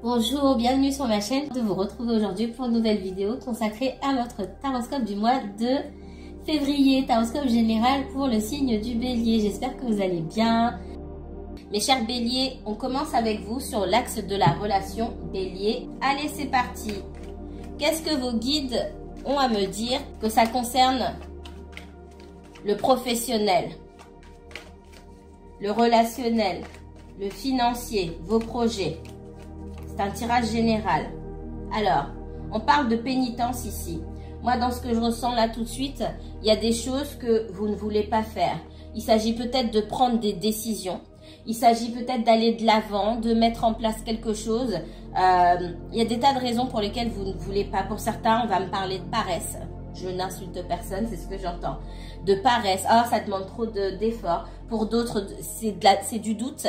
Bonjour, bienvenue sur ma chaîne, de vous retrouver aujourd'hui pour une nouvelle vidéo consacrée à votre taroscope du mois de février, taroscope général pour le signe du bélier. J'espère que vous allez bien. Mes chers béliers, on commence avec vous sur l'axe de la relation bélier. Allez, c'est parti. Qu'est-ce que vos guides ont à me dire que ça concerne le professionnel, le relationnel, le financier, vos projets? C'est un tirage général. Alors, on parle de pénitence ici. Moi, dans ce que je ressens là tout de suite, il y a des choses que vous ne voulez pas faire. Il s'agit peut-être de prendre des décisions. Il s'agit peut-être d'aller de l'avant, de mettre en place quelque chose. Il y a des tas de raisons pour lesquelles vous ne voulez pas. Pour certains, on va me parler de paresse. Je n'insulte personne, c'est ce que j'entends. De paresse. Ah, ça demande trop d'efforts. Pour d'autres, c'est du doute.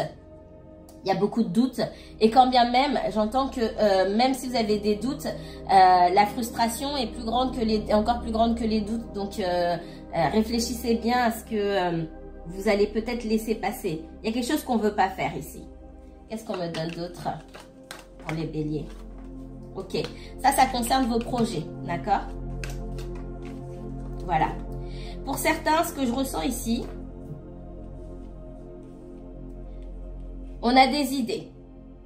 Il y a beaucoup de doutes et quand bien même, j'entends que même si vous avez des doutes, la frustration est plus grande que encore plus grande que les doutes. Donc, réfléchissez bien à ce que vous allez peut-être laisser passer. Il y a quelque chose qu'on ne veut pas faire ici. Qu'est-ce qu'on me donne d'autre pour les béliers? Ok, ça concerne vos projets, d'accord? Voilà. Pour certains, ce que je ressens ici, on a des idées.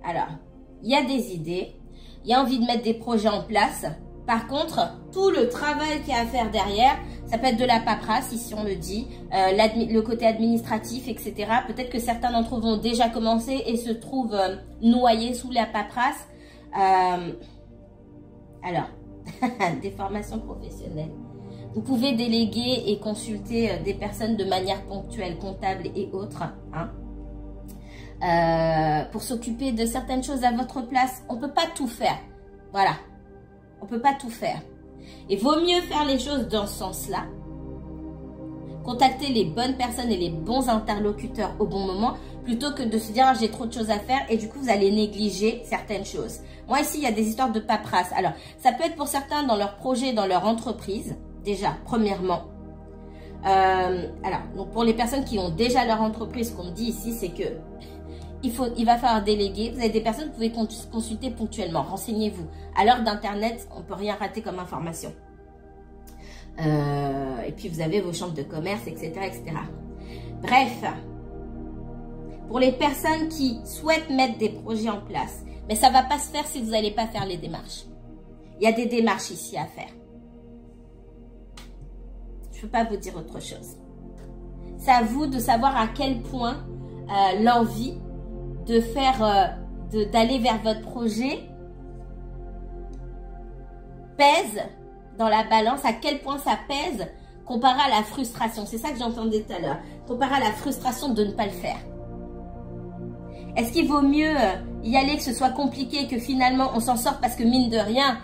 Alors, il y a des idées. Il y a envie de mettre des projets en place. Par contre, tout le travail qu'il y a à faire derrière, ça peut être de la paperasse, ici on le dit, le côté administratif, etc. Peut-être que certains d'entre vous ont déjà commencé et se trouvent noyés sous la paperasse. Alors, des formations professionnelles. Vous pouvez déléguer et consulter des personnes de manière ponctuelle, comptable et autres, hein. Pour s'occuper de certaines choses à votre place. On ne peut pas tout faire. Voilà. On ne peut pas tout faire. Et vaut mieux faire les choses dans ce sens-là. Contacter les bonnes personnes et les bons interlocuteurs au bon moment, plutôt que de se dire, ah, j'ai trop de choses à faire et du coup, vous allez négliger certaines choses. Moi, ici, il y a des histoires de paperasse. Alors, ça peut être pour certains dans leur projet, dans leur entreprise, déjà, premièrement. Alors, donc pour les personnes qui ont déjà leur entreprise, ce qu'on me dit ici, c'est que il va falloir déléguer. Vous avez des personnes que vous pouvez consulter ponctuellement. Renseignez-vous. À l'heure d'Internet, on ne peut rien rater comme information. Et puis, vous avez vos chambres de commerce, etc., etc. Bref, pour les personnes qui souhaitent mettre des projets en place, mais ça ne va pas se faire si vous n'allez pas faire les démarches. Il y a des démarches ici à faire. Je ne peux pas vous dire autre chose. C'est à vous de savoir à quel point l'envie de faire, d'aller vers votre projet pèse dans la balance, à quel point ça pèse comparé à la frustration. C'est ça que j'entendais tout à l'heure. Comparé à la frustration de ne pas le faire. Est-ce qu'il vaut mieux y aller, que ce soit compliqué, que finalement on s'en sorte parce que mine de rien,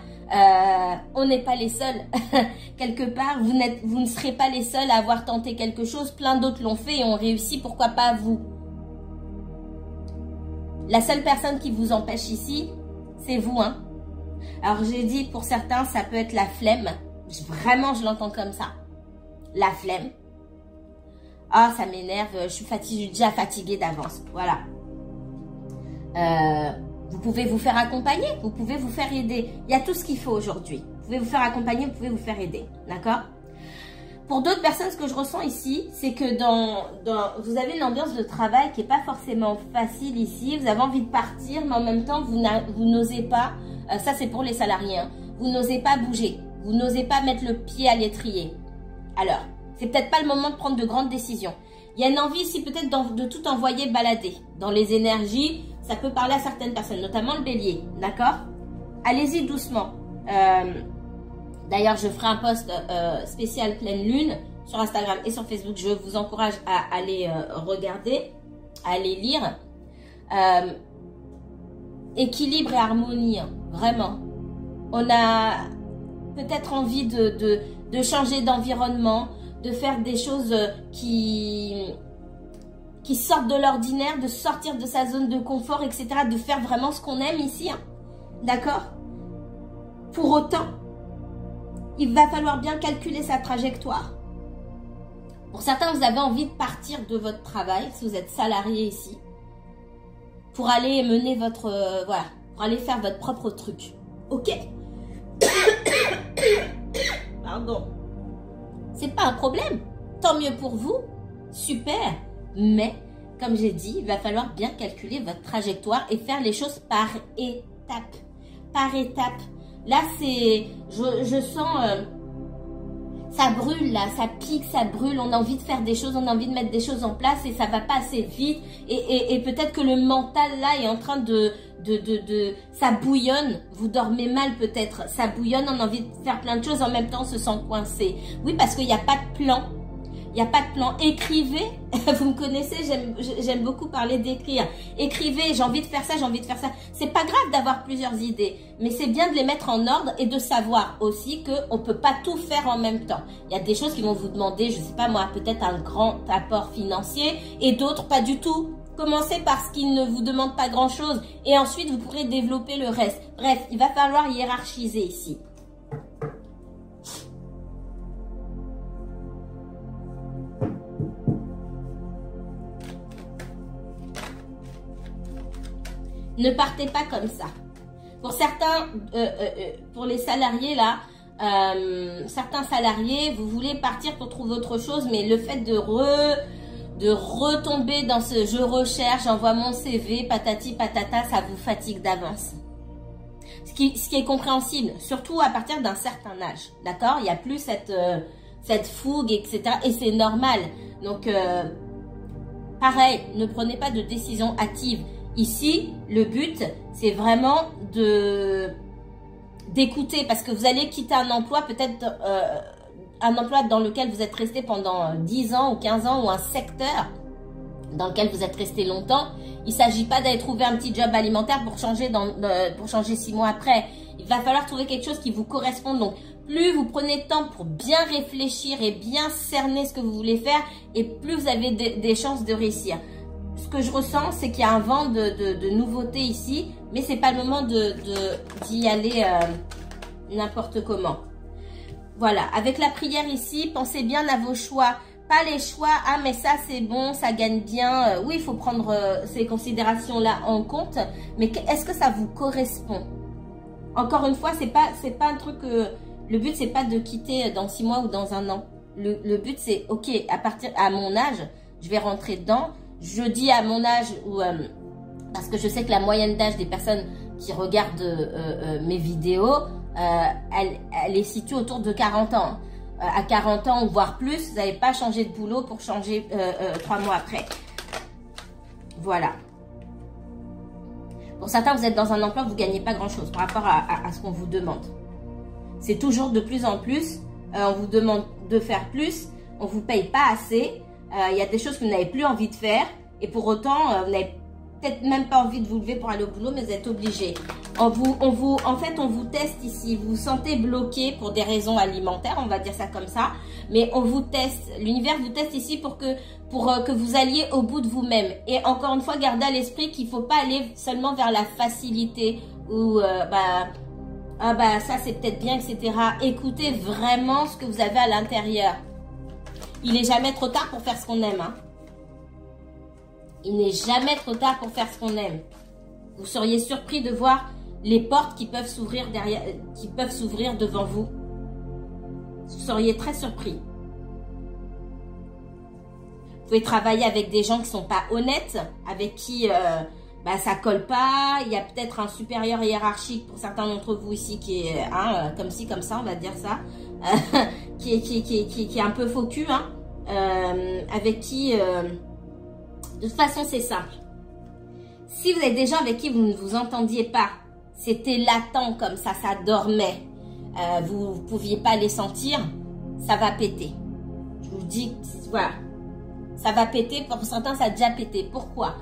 on n'est pas les seuls. Quelque part, vous ne serez pas les seuls à avoir tenté quelque chose. Plein d'autres l'ont fait et ont réussi. Pourquoi pas vous? La seule personne qui vous empêche ici, c'est vous, hein. Alors, j'ai dit, pour certains, ça peut être la flemme. Vraiment, je l'entends comme ça. La flemme. Ah, ça m'énerve. Je suis déjà fatiguée d'avance. Voilà. Vous pouvez vous faire accompagner. Vous pouvez vous faire aider. Il y a tout ce qu'il faut aujourd'hui. Vous pouvez vous faire accompagner. Vous pouvez vous faire aider. D'accord? Pour d'autres personnes, ce que je ressens ici, c'est que vous avez une ambiance de travail qui n'est pas forcément facile ici. Vous avez envie de partir, mais en même temps, vous n'osez pas, ça c'est pour les salariés, hein, vous n'osez pas bouger. Vous n'osez pas mettre le pied à l'étrier. Alors, c'est peut-être pas le moment de prendre de grandes décisions. Il y a une envie ici peut-être de tout envoyer balader. Dans les énergies, ça peut parler à certaines personnes, notamment le bélier. D'accord? Allez-y doucement. D'ailleurs, je ferai un post spécial pleine lune sur Instagram et sur Facebook. Je vous encourage à aller regarder, à aller lire. Équilibre et harmonie, hein, vraiment. On a peut-être envie de changer d'environnement, de faire des choses qui sortent de l'ordinaire, de sortir de sa zone de confort, etc. De faire vraiment ce qu'on aime ici, hein. D'accord? Pour autant, il va falloir bien calculer sa trajectoire. Pour certains, vous avez envie de partir de votre travail, si vous êtes salarié ici, pour aller mener votre... voilà, pour aller faire votre propre truc. Ok? Pardon. C'est pas un problème. Tant mieux pour vous. Super. Mais, comme j'ai dit, il va falloir bien calculer votre trajectoire et faire les choses par étapes. Par étapes. Là, c'est... Je sens... ça brûle là, ça pique, ça brûle. On a envie de faire des choses, on a envie de mettre des choses en place et ça va pas assez vite. Et peut-être que le mental là est en train ça bouillonne. Vous dormez mal peut-être. Ça bouillonne, on a envie de faire plein de choses en même temps, on se sent coincé. Oui, parce qu'il n'y a pas de plan. Il n'y a pas de plan. Écrivez. Vous me connaissez, j'aime beaucoup parler d'écrire. Écrivez, j'ai envie de faire ça, j'ai envie de faire ça. C'est pas grave d'avoir plusieurs idées, mais c'est bien de les mettre en ordre et de savoir aussi qu'on ne peut pas tout faire en même temps. Il y a des choses qui vont vous demander, je sais pas moi, peut-être un grand apport financier et d'autres pas du tout. Commencez par ce qui ne vous demande pas grand-chose et ensuite vous pourrez développer le reste. Bref, il va falloir hiérarchiser ici. Ne partez pas comme ça. Pour certains, pour les salariés là, certains salariés, vous voulez partir pour trouver autre chose, mais le fait de retomber dans ce je recherche, j'envoie mon CV, patati patata, ça vous fatigue d'avance. Ce qui est compréhensible, surtout à partir d'un certain âge, d'accord? Il n'y a plus cette fougue, etc. Et c'est normal. Donc, pareil, ne prenez pas de décision hâtive. Ici, le but, c'est vraiment d'écouter parce que vous allez quitter un emploi, peut-être un emploi dans lequel vous êtes resté pendant 10 ans ou 15 ans ou un secteur dans lequel vous êtes resté longtemps. Il ne s'agit pas d'aller trouver un petit job alimentaire pour changer 6 mois après. Il va falloir trouver quelque chose qui vous correspond. Donc, plus vous prenez le temps pour bien réfléchir et bien cerner ce que vous voulez faire et plus vous avez des chances de réussir. Ce que je ressens, c'est qu'il y a un vent de nouveautés ici, mais c'est pas le moment d'y aller n'importe comment. Voilà, avec la prière ici, pensez bien à vos choix. Pas les choix, ah mais ça c'est bon, ça gagne bien. Oui, il faut prendre ces considérations-là en compte, mais est-ce que ça vous correspond? Encore une fois, c'est pas un truc... le but, c'est pas de quitter dans 6 mois ou dans 1 an. Le but, c'est, ok, à mon âge, je vais rentrer dedans. Je dis à mon âge, parce que je sais que la moyenne d'âge des personnes qui regardent mes vidéos, elle est située autour de 40 ans. À 40 ans, voire plus, vous n'avez pas changé de boulot pour changer 3 mois après. Voilà. Pour certains, vous êtes dans un emploi, vous ne gagnez pas grand-chose par rapport à ce qu'on vous demande. C'est toujours de plus en plus. On vous demande de faire plus, on ne vous paye pas assez. Il y a des choses que vous n'avez plus envie de faire et pour autant, vous n'avez peut-être même pas envie de vous lever pour aller au boulot, mais vous êtes obligé. En fait, on vous teste ici. Vous vous sentez bloqué pour des raisons alimentaires, on va dire ça comme ça. Mais on vous teste. L'univers vous teste ici pour que vous alliez au bout de vous-même. Et encore une fois, gardez à l'esprit qu'il ne faut pas aller seulement vers la facilité ou ça c'est peut-être bien, etc. Écoutez vraiment ce que vous avez à l'intérieur. Il n'est jamais trop tard pour faire ce qu'on aime. Hein. Il n'est jamais trop tard pour faire ce qu'on aime. Vous seriez surpris de voir les portes qui peuvent s'ouvrir devant vous. Vous seriez très surpris. Vous pouvez travailler avec des gens qui ne sont pas honnêtes, avec qui ça colle pas. Il y a peut-être un supérieur hiérarchique pour certains d'entre vous ici qui est comme ci, comme ça, on va dire ça, qui est un peu faux cul, hein, avec qui, de toute façon, c'est simple. Si vous avez des gens avec qui vous ne vous entendiez pas, c'était latent comme ça dormait, vous ne pouviez pas les sentir, ça va péter. Je vous dis, voilà, ça va péter. Pour certains, ça a déjà pété. Pourquoi?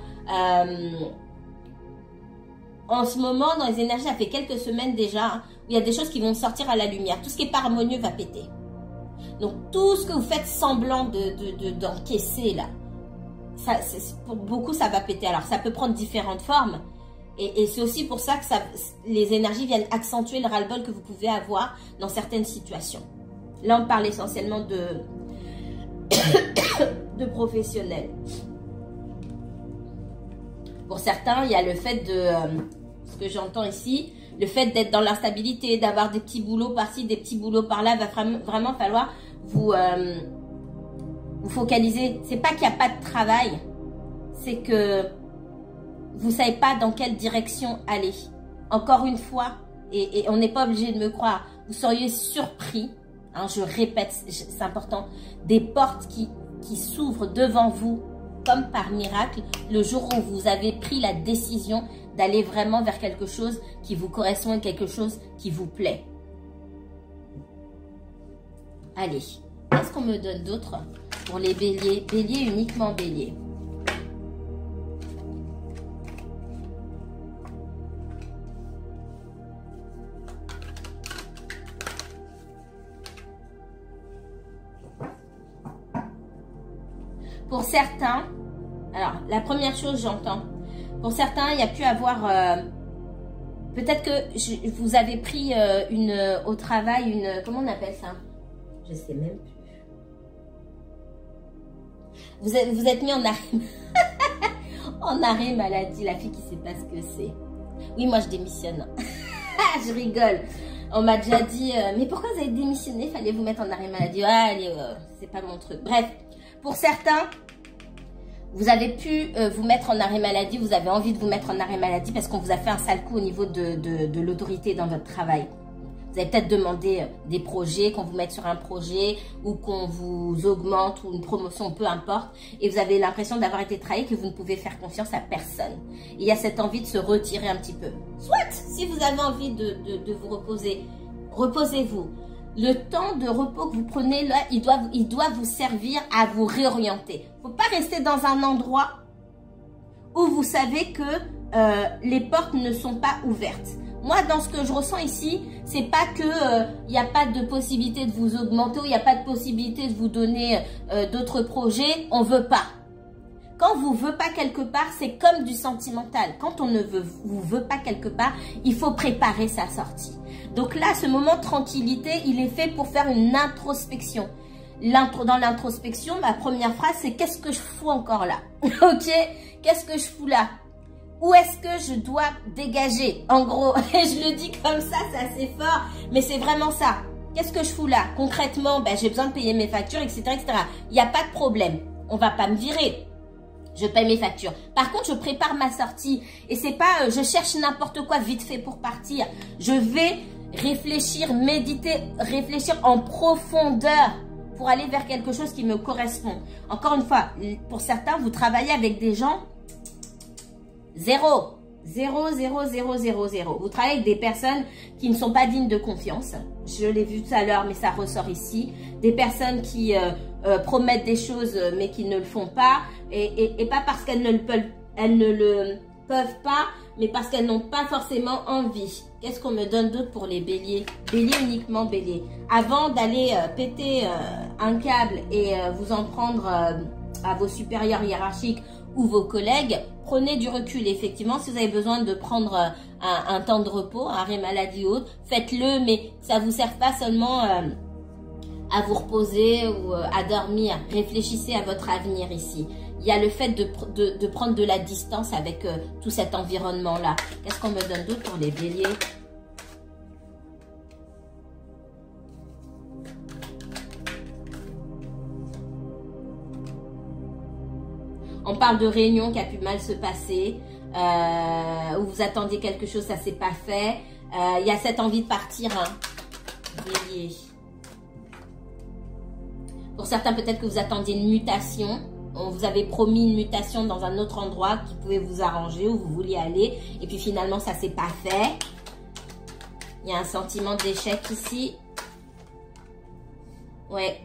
En ce moment, dans les énergies, ça fait quelques semaines déjà, où il y a des choses qui vont sortir à la lumière. Tout ce qui est pas harmonieux va péter. Donc, tout ce que vous faites semblant d'encaisser là, pour beaucoup, ça va péter. Alors, ça peut prendre différentes formes. Et c'est aussi pour ça que les énergies viennent accentuer le ras-le-bol que vous pouvez avoir dans certaines situations. Là, on parle essentiellement de professionnels. Pour certains, il y a le fait de... ce que j'entends ici, le fait d'être dans l'instabilité, d'avoir des petits boulots par-ci, des petits boulots par-là, va vraiment falloir vous focaliser. C'est pas qu'il n'y a pas de travail, c'est que vous ne savez pas dans quelle direction aller. Encore une fois, et on n'est pas obligé de me croire, vous seriez surpris, hein, je répète, c'est important, des portes qui s'ouvrent devant vous comme par miracle le jour où vous avez pris la décision d'aller vraiment vers quelque chose qui vous correspond et quelque chose qui vous plaît. Allez, qu'est-ce qu'on me donne d'autre pour les béliers? Bélier, uniquement bélier. Pour certains, alors la première chose j'entends, pour certains il y a pu avoir, peut-être que vous avez pris au travail comment on appelle ça? Je sais même plus. Vous êtes mis en arrêt, en arrêt maladie, la fille qui sait pas ce que c'est. Oui, moi je démissionne. Je rigole. On m'a déjà dit, mais pourquoi vous avez démissionné? Fallait vous mettre en arrêt maladie. Ah, allez, c'est pas mon truc. Bref, pour certains, vous avez pu vous mettre en arrêt maladie, vous avez envie de vous mettre en arrêt maladie parce qu'on vous a fait un sale coup au niveau de l'autorité dans votre travail. Vous avez peut-être demandé des projets, qu'on vous mette sur un projet ou qu'on vous augmente ou une promotion, peu importe. Et vous avez l'impression d'avoir été trahi, que vous ne pouvez faire confiance à personne. Et il y a cette envie de se retirer un petit peu. Soit, si vous avez envie de vous reposer, reposez-vous. Le temps de repos que vous prenez là, il doit vous servir à vous réorienter. Il ne faut pas rester dans un endroit où vous savez que les portes ne sont pas ouvertes. Moi, dans ce que je ressens ici, c'est pas que il n'y a pas de possibilité de vous augmenter, il n'y a pas de possibilité de vous donner d'autres projets. On veut pas. Quand vous veut pas quelque part, c'est comme du sentimental. Quand on ne vous veut pas quelque part, il faut préparer sa sortie. Donc là, ce moment de tranquillité, il est fait pour faire une introspection. Dans l'introspection, ma première phrase, c'est qu'est-ce que je fous encore là? Ok? Qu'est-ce que je fous là? Où est-ce que je dois dégager? En gros, je le dis comme ça, c'est assez fort, mais c'est vraiment ça. Qu'est-ce que je fous là? Concrètement, ben, j'ai besoin de payer mes factures, etc., etc. Il n'y a pas de problème. On va pas me virer. Je paye mes factures. Par contre, je prépare ma sortie. Et c'est pas, je cherche n'importe quoi vite fait pour partir. Je vais réfléchir, méditer, réfléchir en profondeur pour aller vers quelque chose qui me correspond. Encore une fois, pour certains, vous travaillez avec des gens zéro. Vous travaillez avec des personnes qui ne sont pas dignes de confiance. Je l'ai vu tout à l'heure, mais ça ressort ici. Des personnes qui promettent des choses, mais qui ne le font pas. Et pas parce qu'elles ne le peuvent pas, mais parce qu'elles n'ont pas forcément envie. Qu'est-ce qu'on me donne d'autre pour les béliers? Bélier, uniquement bélier. Avant d'aller péter un câble et vous en prendre à vos supérieurs hiérarchiques ou vos collègues, prenez du recul. Effectivement, si vous avez besoin de prendre un temps de repos, un arrêt maladie ou autre, faites-le, mais ça ne vous sert pas seulement à vous reposer ou à dormir. Réfléchissez à votre avenir ici. Il y a le fait de prendre de la distance avec tout cet environnement-là. Qu'est-ce qu'on me donne d'autre pour les béliers? On parle de réunion qui a pu mal se passer, où vous attendiez quelque chose, ça ne s'est pas fait. Il y a cette envie de partir, hein, bélier. Pour certains, peut-être que vous attendiez une mutation. On vous avait promis une mutation dans un autre endroit qui pouvait vous arranger, où vous vouliez aller. Et puis finalement, ça ne s'est pas fait. Il y a un sentiment d'échec ici. Ouais.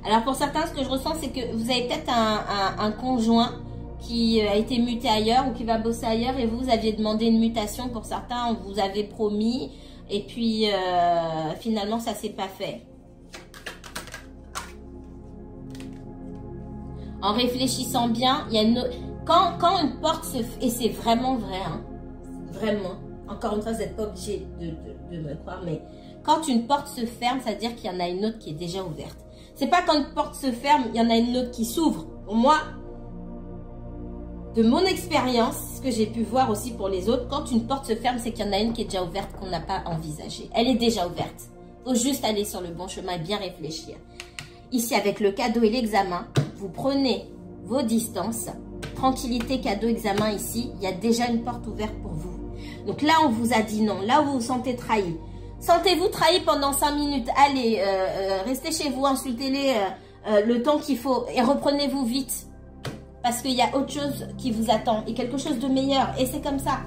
Alors pour certains, ce que je ressens, c'est que vous avez peut-être un conjoint qui a été muté ailleurs ou qui va bosser ailleurs et vous aviez demandé une mutation. Pour certains, on vous avait promis et puis finalement, ça ne s'est pas fait. En réfléchissant bien, il y a quand une porte se... Et c'est vraiment vrai, hein, vraiment. Encore une fois, vous n'êtes pas obligé de me croire, mais quand une porte se ferme, ça veut dire qu'il y en a une autre qui est déjà ouverte. C'est pas quand une porte se ferme, il y en a une autre qui s'ouvre. Pour moi, de mon expérience, ce que j'ai pu voir aussi pour les autres, quand une porte se ferme, c'est qu'il y en a une qui est déjà ouverte qu'on n'a pas envisagée. Elle est déjà ouverte. Il faut juste aller sur le bon chemin et bien réfléchir. Ici, avec le cadeau et l'examen, vous prenez vos distances. Tranquillité, cadeau, examen, ici, il y a déjà une porte ouverte pour vous. Donc là, on vous a dit non. Là où vous vous sentez trahi. Sentez-vous trahi pendant 5 minutes. Allez, restez chez vous, insultez-les le temps qu'il faut. Et reprenez-vous vite. Parce qu'il y a autre chose qui vous attend. Et quelque chose de meilleur. Et c'est comme ça.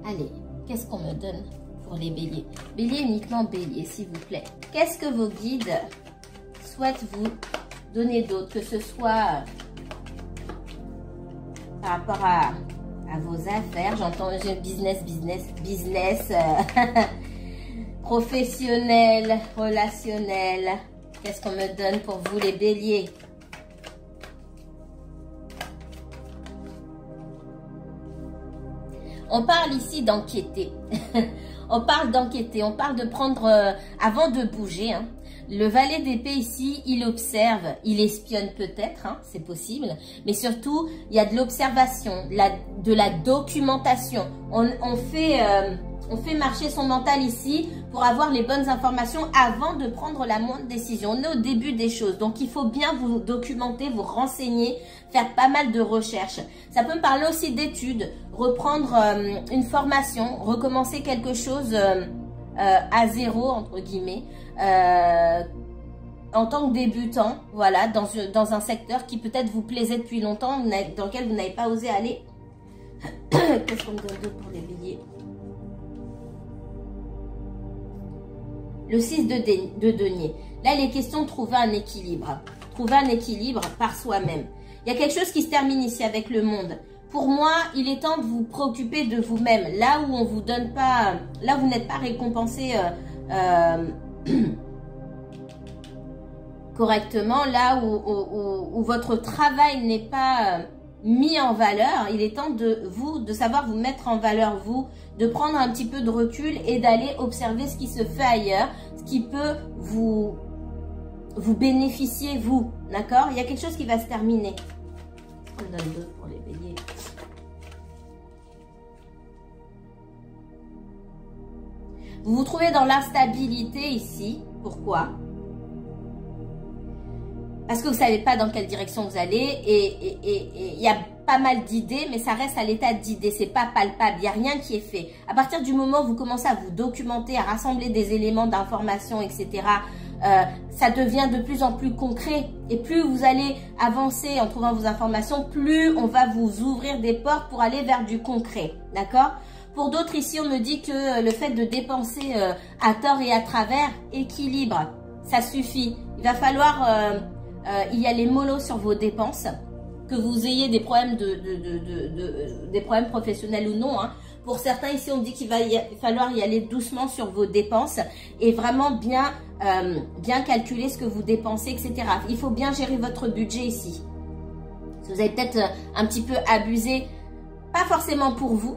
Allez, qu'est-ce qu'on me donne pour les béliers? Bélier, uniquement bélier, s'il vous plaît. Qu'est-ce que vos guides souhaitent vous donner d'autre? Que ce soit par rapport à vos affaires. J'entends business, professionnel, relationnel. Qu'est-ce qu'on me donne pour vous les béliers? On parle ici d'enquêter. On parle d'enquêter, on parle de prendre, avant de bouger. Hein. Le valet d'épée ici, il observe, il espionne peut-être, hein, c'est possible. Mais surtout, il y a de l'observation, de la documentation. On fait marcher son mental ici pour avoir les bonnes informations avant de prendre la moindre décision. On est au début des choses, donc il faut bien vous documenter, vous renseigner, faire pas mal de recherches. Ça peut me parler aussi d'études, reprendre une formation, recommencer quelque chose à zéro, entre guillemets, en tant que débutant, voilà, dans un secteur qui peut-être vous plaisait depuis longtemps, dans lequel vous n'avez pas osé aller. Qu'est-ce qu'on me donne d'autre pour les béliers? Le 6 de denier. Là, il est question de trouver un équilibre. Trouver un équilibre par soi-même. Il y a quelque chose qui se termine ici avec le monde. Pour moi, il est temps de vous préoccuper de vous-même. Là où on vous donne pas, là où vous n'êtes pas récompensé correctement, là où votre travail n'est pas mis en valeur, il est temps de savoir vous mettre en valeur, vous, de prendre un petit peu de recul et d'aller observer ce qui se fait ailleurs, ce qui peut vous bénéficier, vous, d'accord? Il y a quelque chose qui va se terminer. On donne d'autres pour les béliers. Vous vous trouvez dans l'instabilité ici. Pourquoi? Parce que vous ne savez pas dans quelle direction vous allez et il y a pas mal d'idées, mais ça reste à l'état d'idées, c'est pas palpable, il n'y a rien qui est fait. À partir du moment où vous commencez à vous documenter, à rassembler des éléments d'information, etc., ça devient de plus en plus concret. Et plus vous allez avancer en trouvant vos informations, plus on va vous ouvrir des portes pour aller vers du concret, d'accord? Pour d'autres ici, on me dit que le fait de dépenser à tort et à travers, équilibre, ça suffit. Il va falloir y aller mollo sur vos dépenses, que vous ayez des problèmes des problèmes professionnels ou non. Hein. Pour certains ici, on dit qu'il va falloir y aller doucement sur vos dépenses et vraiment bien calculer ce que vous dépensez, etc. Il faut bien gérer votre budget ici. Vous avez peut-être un petit peu abusé, pas forcément pour vous,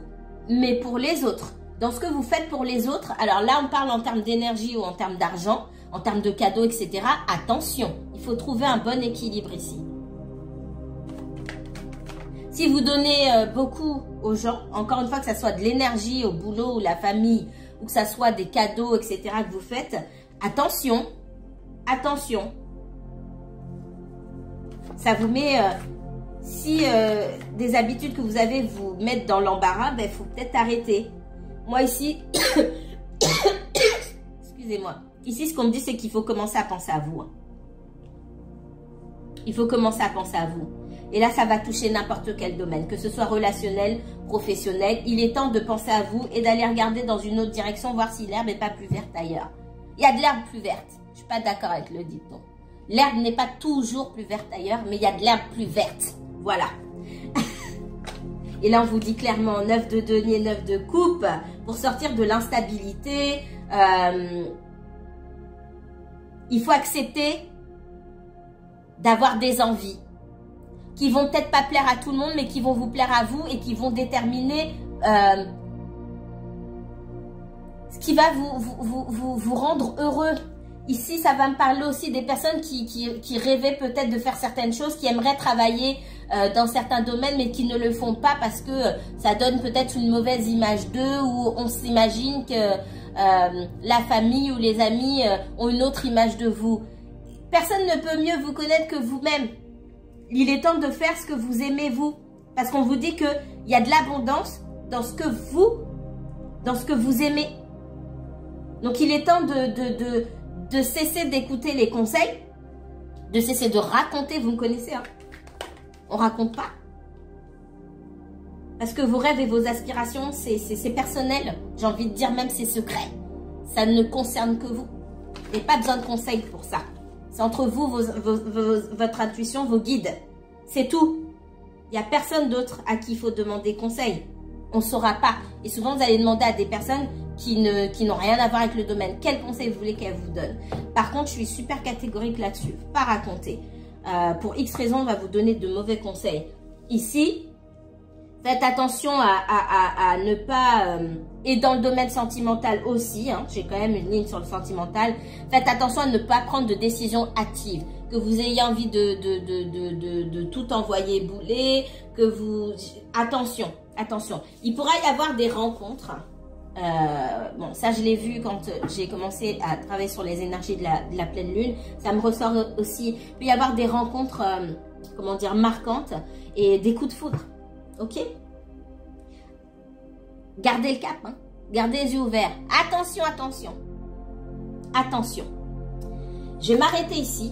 mais pour les autres. Dans ce que vous faites pour les autres, alors là, on parle en termes d'énergie ou en termes d'argent, en termes de cadeaux, etc. Attention, il faut trouver un bon équilibre ici. Si vous donnez beaucoup aux gens, encore une fois, que ça soit de l'énergie au boulot ou la famille, ou que ça soit des cadeaux, etc. que vous faites, attention, attention. Ça vous met, si des habitudes que vous avez vous mettent dans l'embarras, ben, il faut peut-être arrêter. Moi ici, excusez-moi, ici ce qu'on me dit c'est qu'il faut commencer à penser à vous. Hein. Il faut commencer à penser à vous. Et là, ça va toucher n'importe quel domaine, que ce soit relationnel, professionnel. Il est temps de penser à vous et d'aller regarder dans une autre direction, voir si l'herbe n'est pas plus verte ailleurs. Il y a de l'herbe plus verte. Je ne suis pas d'accord avec le dicton. L'herbe n'est pas toujours plus verte ailleurs, mais il y a de l'herbe plus verte. Voilà. Et là, on vous dit clairement 9 de denier, 9 de coupe, pour sortir de l'instabilité. Il faut accepter d'avoir des envies qui vont peut-être pas plaire à tout le monde, mais qui vont vous plaire à vous et qui vont déterminer ce qui va vous rendre heureux. Ici, ça va me parler aussi des personnes qui rêvaient peut-être de faire certaines choses, qui aimeraient travailler dans certains domaines, mais qui ne le font pas parce que ça donne peut-être une mauvaise image d'eux, ou on s'imagine que la famille ou les amis ont une autre image de vous. Personne ne peut mieux vous connaître que vous-même. Il est temps de faire ce que vous aimez, vous. Parce qu'on vous dit qu'il y a de l'abondance dans ce que vous aimez. Donc, il est temps de cesser d'écouter les conseils, de cesser de raconter. Vous me connaissez, hein? On raconte pas. Parce que vos rêves et vos aspirations, c'est personnel. J'ai envie de dire même c'est secret. Ça ne concerne que vous. Vous n'avez pas besoin de conseils pour ça. C'est entre vous, votre intuition, vos guides. C'est tout. Il n'y a personne d'autre à qui il faut demander conseil. On ne saura pas. Et souvent, vous allez demander à des personnes qui n'ont rien à voir avec le domaine. Quel conseil vous voulez qu'elle vous donne? Par contre, je suis super catégorique là-dessus. Pas raconter. Pour X raisons, on va vous donner de mauvais conseils. Ici, faites attention à ne pas... et dans le domaine sentimental aussi, hein, j'ai quand même une ligne sur le sentimental. Faites attention à ne pas prendre de décisions hâtives. Que vous ayez envie de tout envoyer bouler. Que vous... Attention, attention. Il pourra y avoir des rencontres. Bon, ça je l'ai vu quand j'ai commencé à travailler sur les énergies de la pleine lune. Ça me ressort aussi. Il peut y avoir des rencontres, comment dire, marquantes et des coups de foudre. Ok? Gardez le cap, hein? Gardez les yeux ouverts. Attention, attention. Attention. Je vais m'arrêter ici.